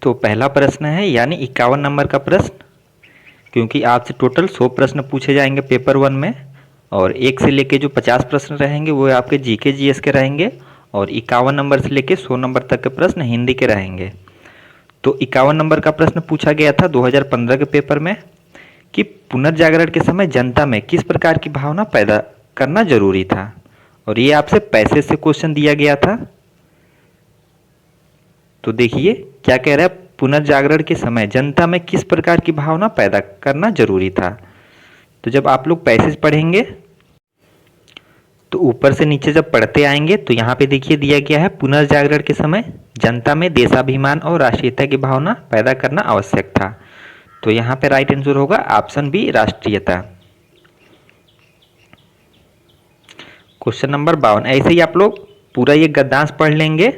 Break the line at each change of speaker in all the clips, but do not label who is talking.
तो पहला प्रश्न है यानी 51 नंबर का प्रश्न, क्योंकि आपसे टोटल 100 प्रश्न पूछे जाएंगे पेपर 1 में, और 1 से लेके जो 50 प्रश्न रहेंगे वो आपके जीके जीएस के रहेंगे, और 51 नंबर से लेके 100 नंबर तक के प्रश्न हिंदी के रहेंगे। तो 51 नंबर का प्रश्न पूछा गया था 2015 के पेपर में कि पुनर्जागरण के समय जनता में किस प्रकार की भावना पैदा करना जरूरी था, और ये आपसे पैसे से क्वेश्चन दिया गया था। तो देखिए क्या कह रहा है, पुनर्जागरण के समय जनता में किस प्रकार की भावना पैदा करना जरूरी था। तो जब आप लोग पैसेज पढ़ेंगे तो ऊपर से नीचे जब पढ़ते आएंगे तो यहाँ पे देखिए दिया गया है, पुनर्जागरण के समय जनता में देशाभिमान और राष्ट्रीयता की भावना पैदा करना आवश्यक था। तो यहाँ पे राइट आंसर होगा ऑप्शन बी, राष्ट्रीयता। क्वेश्चन नंबर 52, ऐसे ही आप लोग पूरा ये गद्यांश पढ़ लेंगे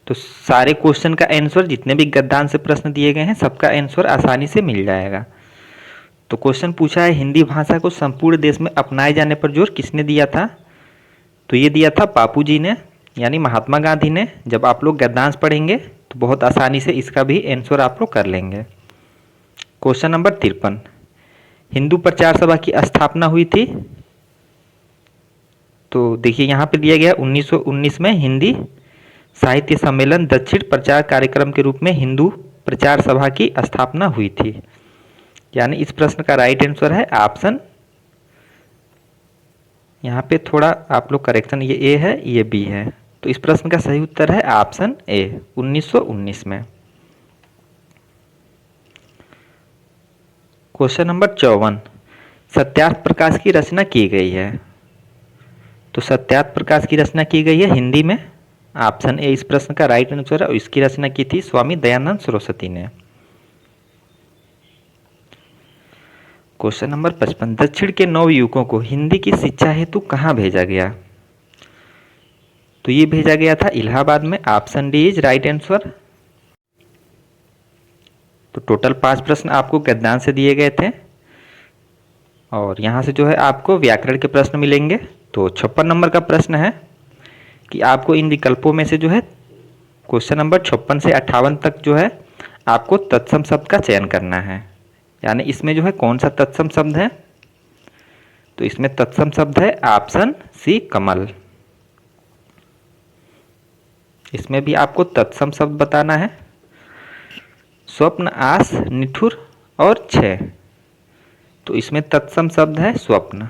तो सारे क्वेश्चन का आंसर, जितने भी गद्यांश से प्रश्न दिए गए हैं सबका आंसर आसानी से मिल जाएगा। तो क्वेश्चन पूछा है, हिंदी भाषा को संपूर्ण देश में अपनाए जाने पर जोर किसने दिया था। तो ये दिया था बापू जी ने, यानी महात्मा गांधी ने। जब आप लोग गद्यांश पढ़ेंगे तो बहुत आसानी से इसका भी आंसर आप लोग कर लेंगे। क्वेश्चन नंबर 53, हिंदू प्रचार सभा की स्थापना हुई थी। तो देखिए यहाँ पे दिया गया 1919 में हिंदी साहित्य सम्मेलन दक्षिण प्रचार कार्यक्रम के रूप में हिंदू प्रचार सभा की स्थापना हुई थी। यानी इस प्रश्न का राइट आंसर है ऑप्शन, यहाँ पे थोड़ा आप लोग करेक्शन, ये ए है ये बी है, तो इस प्रश्न का सही उत्तर है ऑप्शन ए, 1919 में। क्वेश्चन नंबर 54, सत्यार्थ प्रकाश की रचना की गई है। तो सत्यार्थ प्रकाश की रचना की गई है हिंदी में, ऑप्शन ए इस प्रश्न का राइट आंसर है, और इसकी रचना की थी स्वामी दयानंद सरस्वती ने। क्वेश्चन नंबर 55, दक्षिण के 9 युवकों को हिंदी की शिक्षा हेतु कहाँ भेजा गया। तो ये भेजा गया था इलाहाबाद में, option D is right answer. तो टोटल 5 प्रश्न आपको गद्यांश से दिए गए थे, और यहाँ से जो है आपको व्याकरण के प्रश्न मिलेंगे। तो 56 नंबर का प्रश्न है कि आपको इन विकल्पों में से जो है क्वेश्चन नंबर 56 से 58 तक जो है आपको तत्सम शब्द का चयन करना है। यानी इसमें जो है कौन सा तत्सम शब्द है, तो इसमें तत्सम शब्द है ऑप्शन सी, कमल। इसमें भी आपको तत्सम शब्द बताना है, स्वप्न, आस, निठुर और छह। तो इसमें तत्सम शब्द है स्वप्न।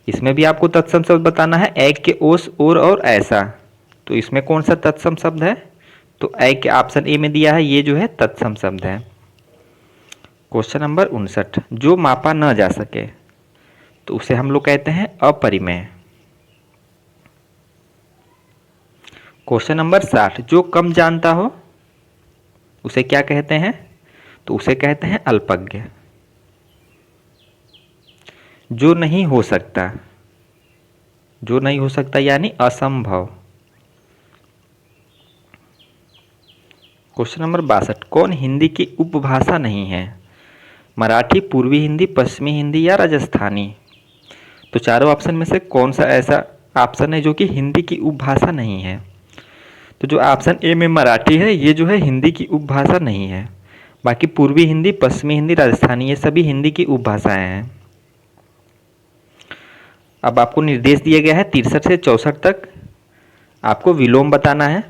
इसमें भी आपको तत्सम शब्द बताना है, एक के ओस, और ऐसा। तो इसमें कौन सा तत्सम शब्द है, तो एक के ऑप्शन ए में दिया है, ये जो है तत्सम शब्द है। क्वेश्चन नंबर 59, जो मापा न जा सके तो उसे हम लोग कहते हैं अपरिमेय। क्वेश्चन नंबर 60, जो कम जानता हो उसे क्या कहते हैं, तो उसे कहते हैं अल्पज्ञ। जो नहीं हो सकता, जो नहीं हो सकता यानी असंभव। क्वेश्चन नंबर 62, कौन हिंदी की उपभाषा नहीं है, मराठी, पूर्वी हिंदी, पश्चिमी हिंदी या राजस्थानी। तो चारों ऑप्शन में से कौन सा ऐसा ऑप्शन है जो कि हिंदी की उपभाषा नहीं है। तो जो ऑप्शन ए में मराठी है ये जो है हिंदी की उपभाषा नहीं है, बाकी पूर्वी हिंदी, पश्चिमी हिंदी, राजस्थानी ये सभी हिंदी की उपभाषाएं हैं। अब आपको निर्देश दिया गया है 63 से 64 तक आपको विलोम बताना है।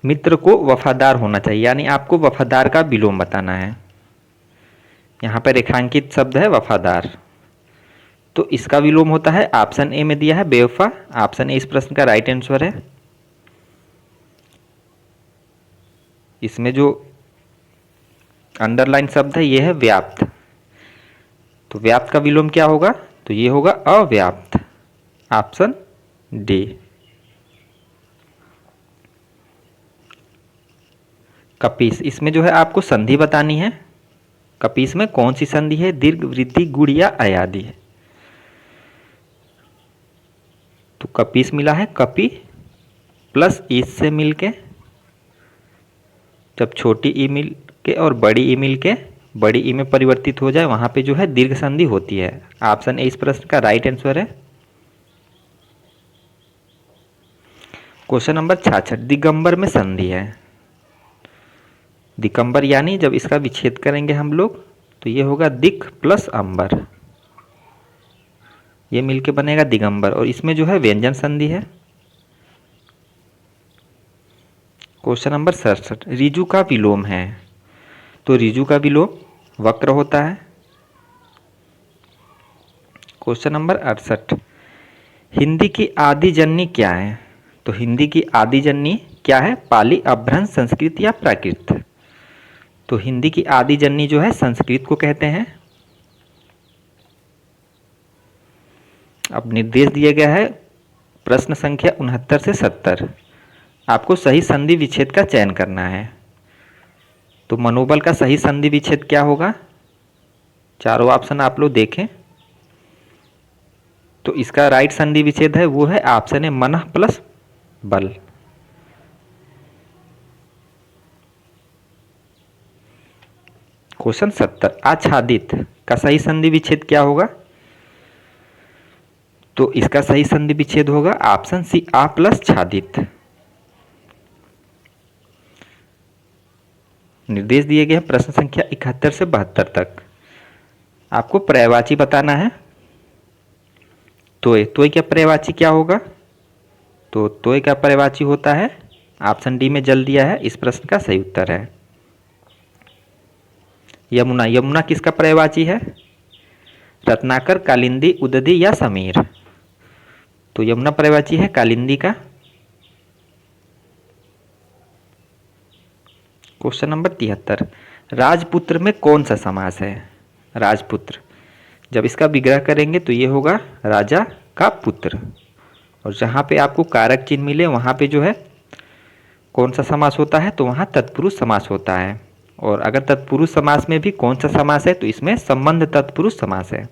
मित्र को वफादार होना चाहिए, यानी आपको वफादार का विलोम बताना है। यहाँ पर रेखांकित शब्द है वफादार, तो इसका विलोम होता है ऑप्शन ए में दिया है बेवफा। ऑप्शन ए इस प्रश्न का राइट आंसर है। इसमें जो अंडरलाइन शब्द है ये है व्याप्त, तो व्याप्त का विलोम क्या होगा, तो ये होगा अव्याप्त, ऑप्शन डी। कपीस, इसमें जो है आपको संधि बतानी है। कपीस में कौन सी संधि है, दीर्घ, वृद्धि, गुण या अयादि है। तो कपीस मिला है कपि प्लस ईस से मिलके, जब छोटी ई मिल के और बड़ी ई मिल के बड़ी ई में परिवर्तित हो जाए वहां पे जो है दीर्घ संधि होती है। ऑप्शन ए इस प्रश्न का राइट आंसर है। क्वेश्चन नंबर 66, दिगंबर में संधि है। दिगंबर यानी जब इसका विच्छेद करेंगे हम लोग तो ये होगा दिक प्लस अंबर, ये मिलके बनेगा दिगंबर, और इसमें जो है व्यंजन संधि है। क्वेश्चन नंबर 67, ऋजु का विलोम है। तो ऋजु का विलोम वक्र होता है। क्वेश्चन नंबर 68, हिंदी की आदि जननी क्या है। तो हिंदी की आदि जननी क्या है, पाली, अपभ्रंश, संस्कृत या प्राकृत। तो हिंदी की आदि जननी जो है संस्कृत को कहते हैं। अब निर्देश दिया गया है प्रश्न संख्या 69 से 70। आपको सही संधि विच्छेद का चयन करना है। तो मनोबल का सही संधि विच्छेद क्या होगा, चारों ऑप्शन आप लोग देखें। तो इसका राइट संधि विच्छेद है वो है ऑप्शन है मनः प्लस बल। क्वेश्चन 70, आच्छादित का सही संधि विच्छेद क्या होगा। तो इसका सही संधि विच्छेद होगा ऑप्शन सी, आ प्लस छादित। निर्देश दिए गए हैं प्रश्न संख्या 71 से 72 तक। आपको पर्यायवाची बताना है। तोय का पर्यायवाची क्या होगा। तो तोय का पर्यायवाची होता है ऑप्शन डी में जल दिया है, इस प्रश्न का सही उत्तर है। यमुना, यमुना किसका पर्यायवाची है, रत्नाकर, कालिंदी, उददी या समीर। तो यमुना पर्यायवाची है कालिंदी का। क्वेश्चन नंबर 73, राजपुत्र में कौन सा समास है। राजपुत्र, जब इसका विग्रह करेंगे तो ये होगा राजा का पुत्र, और जहाँ पे आपको कारक चिन्ह मिले वहाँ पे जो है कौन सा समास होता है, तो वहाँ तत्पुरुष समास होता है। और अगर तत्पुरुष समास में भी कौन सा समास है, तो इसमें संबंध तत्पुरुष समास है।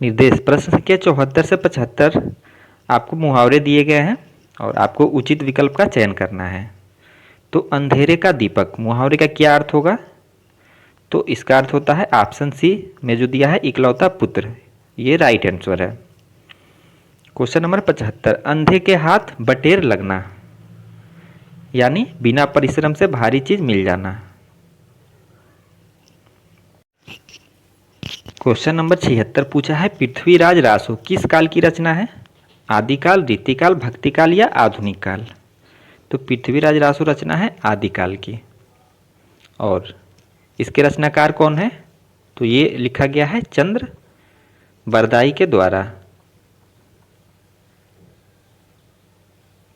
निर्देश प्रश्न संख्या 74 से 75। आपको मुहावरे दिए गए हैं और आपको उचित विकल्प का चयन करना है। तो अंधेरे का दीपक, मुहावरे का क्या अर्थ होगा। तो इसका अर्थ होता है ऑप्शन सी में जो दिया है इकलौता पुत्र, ये राइट आंसर है। क्वेश्चन नंबर 75, अंधे के हाथ बटेर लगना, यानी बिना परिश्रम से भारी चीज मिल जाना। क्वेश्चन नंबर 76 पूछा है, पृथ्वीराज रासो किस काल की रचना है, आदिकाल, रीतिकाल, भक्तिकाल या आधुनिक काल। तो पृथ्वीराज रासो रचना है आदिकाल की, और इसके रचनाकार कौन है, तो ये लिखा गया है चंद्र बरदाई के द्वारा।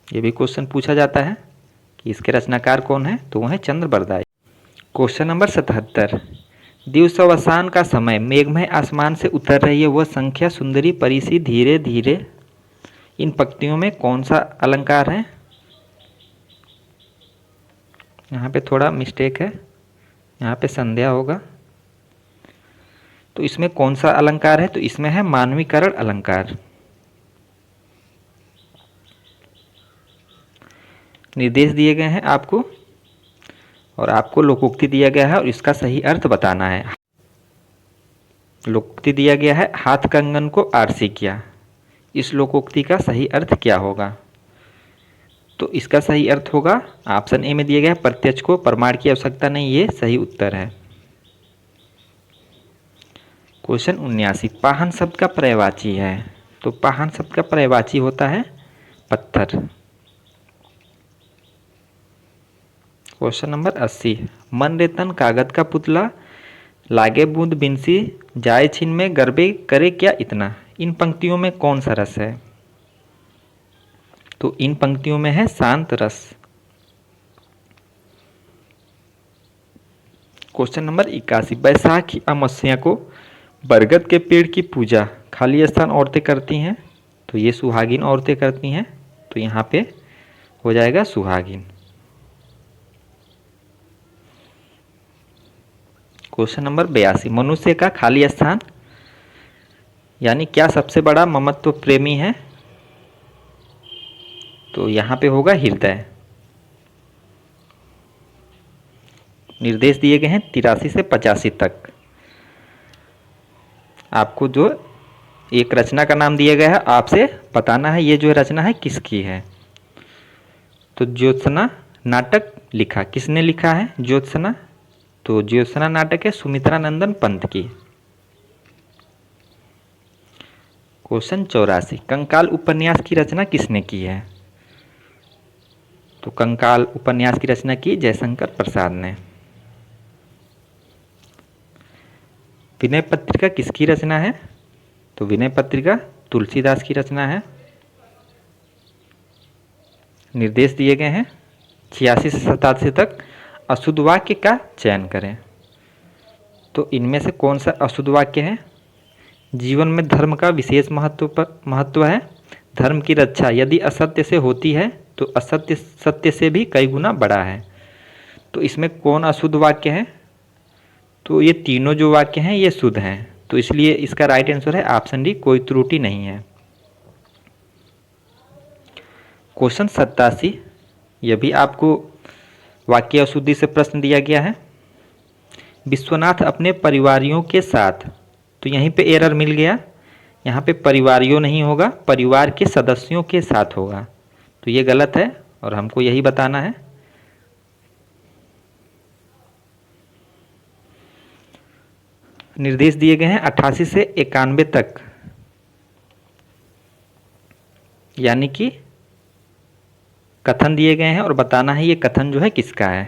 ये भी क्वेश्चन पूछा जाता है कि इसके रचनाकार कौन है, तो वो है चंद्र बरदाई। क्वेश्चन नंबर 77, दिवसावसान का समय, मेघमय आसमान से उतर रही है वह संख्या सुंदरी परिसी धीरे धीरे। इन पंक्तियों में कौन सा अलंकार है। यहाँ पे थोड़ा मिस्टेक है, यहाँ पे संध्या होगा। तो इसमें कौन सा अलंकार है, तो इसमें है मानवीकरण अलंकार। निर्देश दिए गए हैं आपको, और आपको लोकोक्ति दिया गया है और इसका सही अर्थ बताना है। लोकोक्ति दिया गया है, हाथ कंगन को आरसी किया। इस लोकोक्ति का सही अर्थ क्या होगा, तो इसका सही अर्थ होगा ऑप्शन ए में दिया गया है, प्रत्यक्ष को प्रमाण की आवश्यकता नहीं, ये सही उत्तर है। क्वेश्चन 79, पाहन शब्द का पर्यायवाची है। तो पाहन शब्द का पर्यायवाची होता है पत्थर। क्वेश्चन नंबर 80, मन रे तन कागज का पुतला, लागे बूंद बिनसी, जाए छिन में गरबे करे क्या इतना। इन पंक्तियों में कौन सा रस है, तो इन पंक्तियों में है शांत रस। क्वेश्चन नंबर 81, बैसाखी अमावस्या को बरगद के पेड़ की पूजा खाली स्थान औरतें करती हैं। तो ये सुहागिन औरतें करती हैं, तो यहाँ पे हो जाएगा सुहागिन। क्वेश्चन नंबर 82, मनुष्य का खाली स्थान यानी क्या सबसे बड़ा ममत्व प्रेमी है, तो यहाँ पे होगा हृदय। निर्देश दिए गए हैं 83 से 85 तक। आपको जो एक रचना का नाम दिया गया है, आपसे बताना है ये जो रचना है किसकी है। तो ज्योत्सना नाटक लिखा, किसने लिखा है ज्योत्सना? तो ज्योत्सना नाटक है सुमित्रा नंदन पंत की। क्वेश्चन 84, कंकाल उपन्यास की रचना किसने की है? तो कंकाल उपन्यास की रचना की जयशंकर प्रसाद ने। विनय पत्रिका किसकी रचना है? तो विनय पत्रिका तुलसीदास की रचना है। निर्देश दिए गए हैं 86 से 87 तक। अशुद्ध वाक्य का चयन करें। तो इनमें से कौन सा अशुद्ध वाक्य है? जीवन में धर्म का विशेष महत्व है। धर्म की रक्षा यदि असत्य से होती है तो असत्य सत्य से भी कई गुना बड़ा है। तो इसमें कौन अशुद्ध वाक्य है? तो ये तीनों जो वाक्य हैं ये शुद्ध हैं, तो इसलिए इसका राइट आंसर है ऑप्शन डी, कोई त्रुटि नहीं है। क्वेश्चन 87, यह भी आपको वाक्य अशुद्धि से प्रश्न दिया गया है। विश्वनाथ अपने परिवारियों के साथ, तो यहीं पे एरर मिल गया, यहाँ पे परिवारियों नहीं होगा, परिवार के सदस्यों के साथ होगा, तो ये गलत है और हमको यही बताना है। निर्देश दिए गए हैं 88 से 91 तक, यानी कि कथन दिए गए हैं और बताना है ये कथन जो है किसका है।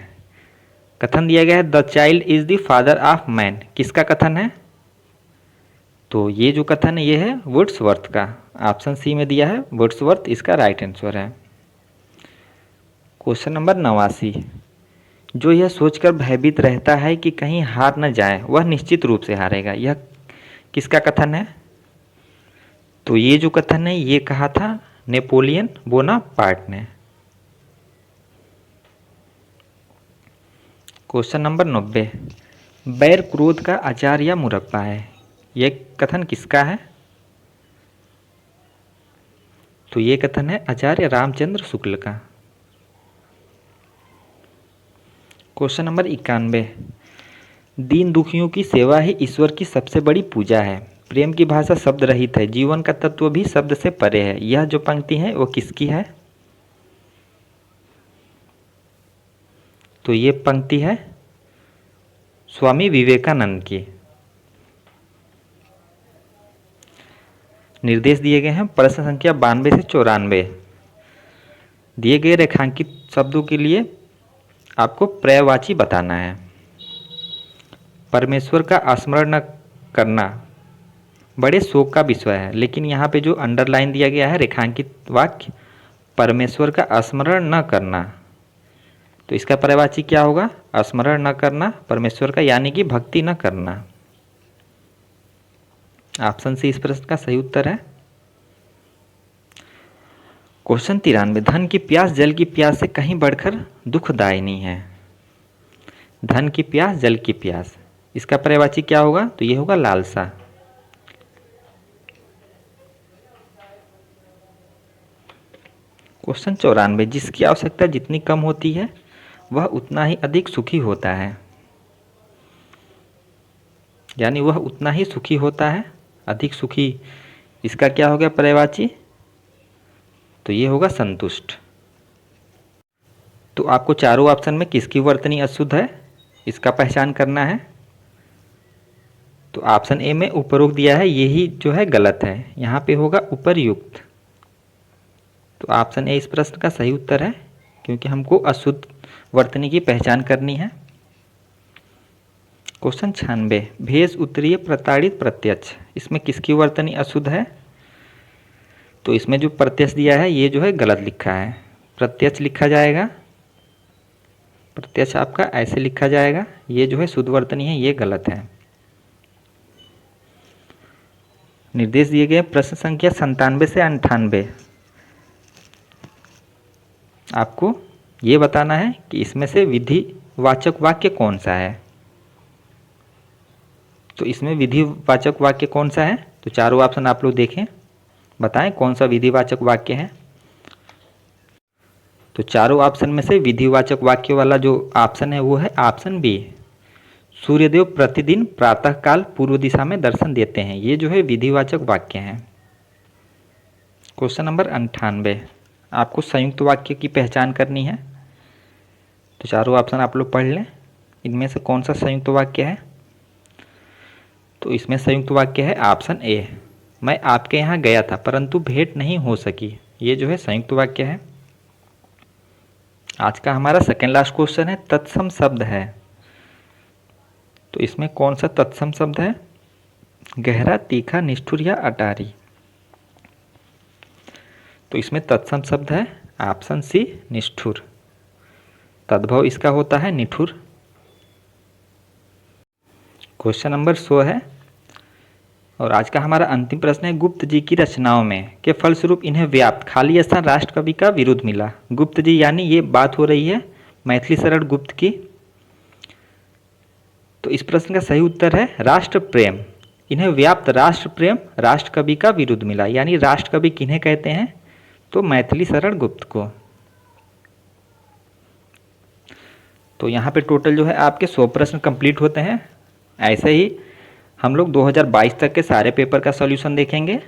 कथन दिया गया है the child is the father of man, किसका कथन है? तो ये जो कथन है ये है वुड्सवर्थ का, ऑप्शन सी में दिया है वुड्सवर्थ, इसका राइट आंसर है। क्वेश्चन नंबर 89, जो यह सोचकर भयभीत रहता है कि कहीं हार न जाए वह निश्चित रूप से हारेगा, यह किसका कथन है? तो ये जो कथन है ये कहा था नेपोलियन बोनापार्ट ने। क्वेश्चन नंबर 90, बैर क्रोध का आचार या मुरब्बा है, यह कथन किसका है? तो ये कथन है आचार्य रामचंद्र शुक्ल का। क्वेश्चन नंबर 91, दीन दुखियों की सेवा ही ईश्वर की सबसे बड़ी पूजा है, प्रेम की भाषा शब्द रहित है, जीवन का तत्व भी शब्द से परे है, यह जो पंक्ति है वो किसकी है? तो ये पंक्ति है स्वामी विवेकानंद की। निर्देश दिए गए हैं प्रश्न संख्या 92 से 94। दिए गए रेखांकित शब्दों के लिए आपको पर्यायवाची बताना है। परमेश्वर का स्मरण न करना बड़े शोक का विषय है, लेकिन यहाँ पे जो अंडरलाइन दिया गया है रेखांकित वाक्य परमेश्वर का स्मरण न करना, तो इसका पर्यायवाची क्या होगा? स्मरण न करना परमेश्वर का, यानी कि भक्ति न करना। ऑप्शन सी इस प्रश्न का सही उत्तर है। क्वेश्चन 93, धन की प्यास जल की प्यास से कहीं बढ़कर दुखदायिनी है, धन की प्यास जल की प्यास, इसका पर्यायवाची क्या होगा? तो ये होगा लालसा। क्वेश्चन 94, जिसकी आवश्यकता जितनी कम होती है वह उतना ही अधिक सुखी होता है, यानी वह उतना ही सुखी होता है, अधिक सुखी, इसका क्या हो गया पर्यायवाची? तो ये होगा संतुष्ट। तो आपको चारों ऑप्शन में किसकी वर्तनी अशुद्ध है इसका पहचान करना है। तो ऑप्शन ए में उपरोक्त दिया है यही जो है गलत है, यहाँ पे होगा उपर्युक्त। तो ऑप्शन ए इस प्रश्न का सही उत्तर है, क्योंकि हमको अशुद्ध वर्तनी की पहचान करनी है। क्वेश्चन 96, भेष उत्तरीय प्रताड़ित प्रत्यक्ष, इसमें किसकी वर्तनी अशुद्ध है? तो इसमें जो प्रत्यक्ष दिया है ये जो है गलत लिखा है, प्रत्यक्ष लिखा जाएगा, प्रत्यक्ष आपका ऐसे लिखा जाएगा, ये जो है शुद्ध वर्तनी है ये गलत है। निर्देश दिए गए प्रश्न संख्या 97 से 98। आपको ये बताना है कि इसमें से विधिवाचक वाक्य कौन सा है। तो इसमें विधिवाचक वाक्य कौन सा है? तो चारों ऑप्शन आप लोग देखें, बताएं कौन सा विधिवाचक वाक्य है। तो चारों ऑप्शन में से विधिवाचक वाक्य वाला जो ऑप्शन है वो है ऑप्शन बी, सूर्यदेव प्रतिदिन प्रातःकाल पूर्व दिशा में दर्शन देते हैं। ये जो है विधिवाचक वाक्य हैं। क्वेश्चन नंबर 98, आपको संयुक्त वाक्य की पहचान करनी है। तो चारों ऑप्शन आप लोग पढ़ लें, इनमें से कौन सा संयुक्त वाक्य है। तो इसमें संयुक्त वाक्य है ऑप्शन ए, मैं आपके यहाँ गया था परंतु भेंट नहीं हो सकी। ये जो है संयुक्त वाक्य है। आज का हमारा सेकेंड लास्ट क्वेश्चन है, तत्सम शब्द है। तो इसमें कौन सा तत्सम शब्द है। गहरा, तीखा, निष्ठुर या अटारी। तो इसमें तत्सम शब्द है ऑप्शन सी, निष्ठुर। तद्भव इसका होता है निठुर। क्वेश्चन नंबर 100 है और आज का हमारा अंतिम प्रश्न है, गुप्त जी की रचनाओं में के फलस्वरूप इन्हें व्याप्त खाली स्थान राष्ट्र कवि का विरुद्ध मिला। गुप्त जी यानी ये बात हो रही है मैथिली शरण गुप्त की। तो इस प्रश्न का सही उत्तर है राष्ट्र प्रेम। इन्हें व्याप्त राष्ट्र प्रेम राष्ट्र कवि का विरुद्ध मिला। यानी राष्ट्र कवि किन्हें कहते हैं, तो मैथिली शरण गुप्त को। तो यहाँ पे टोटल जो है आपके 100 प्रश्न कंप्लीट होते हैं। ऐसे ही हम लोग 2022 तक के सारे पेपर का सॉल्यूशन देखेंगे।